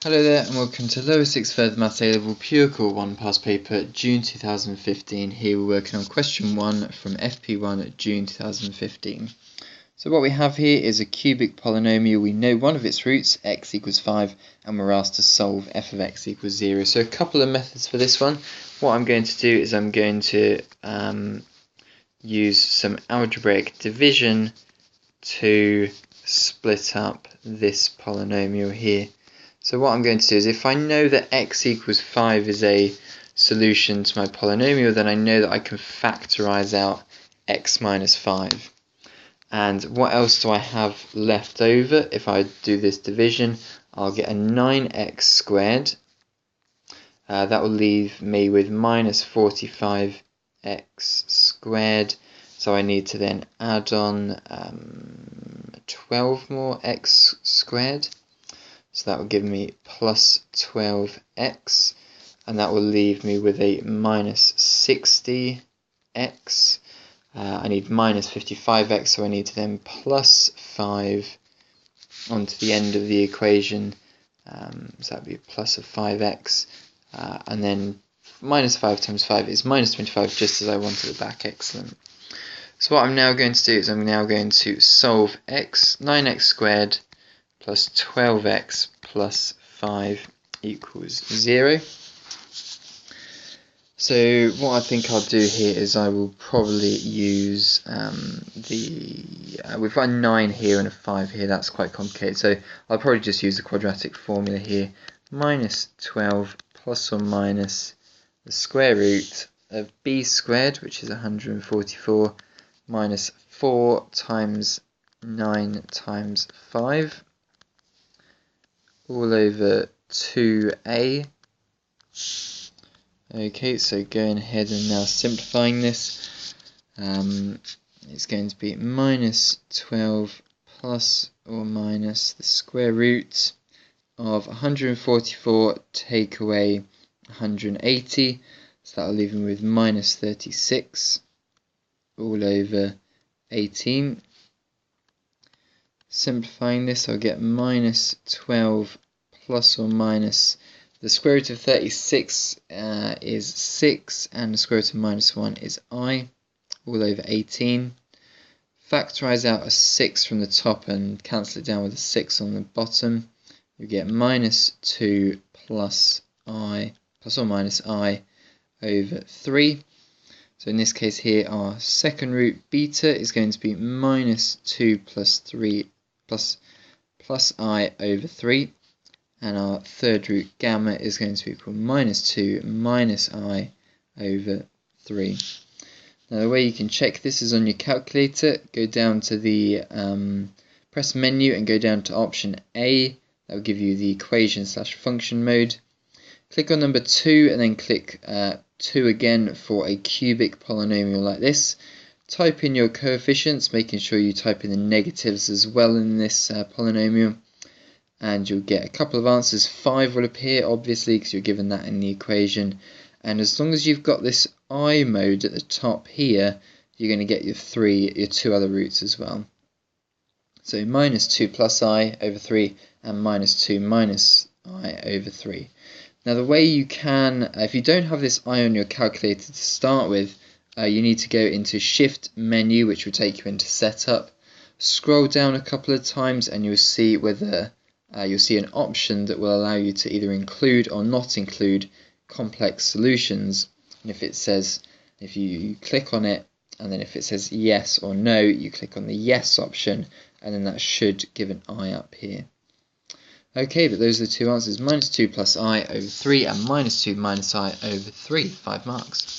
Hello there and welcome to Lower 6th Further Maths A-Level Pure Core 1 past paper June 2015. Here we're working on question 1 from FP1 June 2015. So what we have here is a cubic polynomial. We know one of its roots, x equals 5, and we're asked to solve f of x equals 0. So a couple of methods for this one. What I'm going to do is I'm going to use some algebraic division to split up this polynomial here. So what I'm going to do is, if I know that x equals 5 is a solution to my polynomial, then I know that I can factorize out x minus 5. And what else do I have left over? If I do this division, I'll get a 9x squared. That will leave me with minus 45x squared. So I need to then add on 12 more x squared. So that will give me plus 12x, and that will leave me with a minus 60x. I need minus 55x, so I need to then plus 5 onto the end of the equation. So that would be a plus of 5x, and then minus 5 times 5 is minus 25, just as I wanted it back. Excellent. So what I'm now going to do is I'm now going to solve x, 9x squared plus 12x plus 5 equals 0. So what I think I'll do here is I will probably use we've got a 9 here and a 5 here. That's quite complicated, so I'll probably just use the quadratic formula here. Minus 12 plus or minus the square root of b squared, which is 144, minus 4 times 9 times 5, all over 2a. Okay, so going ahead and now simplifying this, it's going to be minus 12 plus or minus the square root of 144 take away 180, so that will leave me with minus 36 all over 18. Simplifying this, I'll get minus 12 plus or minus the square root of 36 is 6, and the square root of minus 1 is I, all over 18. Factorize out a 6 from the top and cancel it down with a 6 on the bottom. You get minus 2 plus I, plus or minus I, over 3. So in this case here, our second root beta is going to be minus 2 plus 3 plus I over 3, and our third root gamma is going to be equal minus 2 minus I over 3. Now the way you can check this is on your calculator. Go down to the press menu and go down to option A. That will give you the equation / function mode. Click on number 2 and then click 2 again for a cubic polynomial like this. Type in your coefficients, making sure you type in the negatives as well in this polynomial, and you'll get a couple of answers. 5 will appear, obviously, because you're given that in the equation, and as long as you've got this I mode at the top here, you're going to get your two other roots as well. So minus 2 plus I over 3 and minus 2 minus I over 3. Now the way you can, if you don't have this I on your calculator to start with, you need to go into Shift menu, which will take you into Setup. Scroll down a couple of times and you'll see whether you'll see an option that will allow you to either include or not include complex solutions. And if you click on it, and then if it says yes or no, you click on the yes option, and then that should give an I up here. Okay, but those are the two answers: minus 2 plus I over 3 and minus 2 minus I over 3. 5 marks.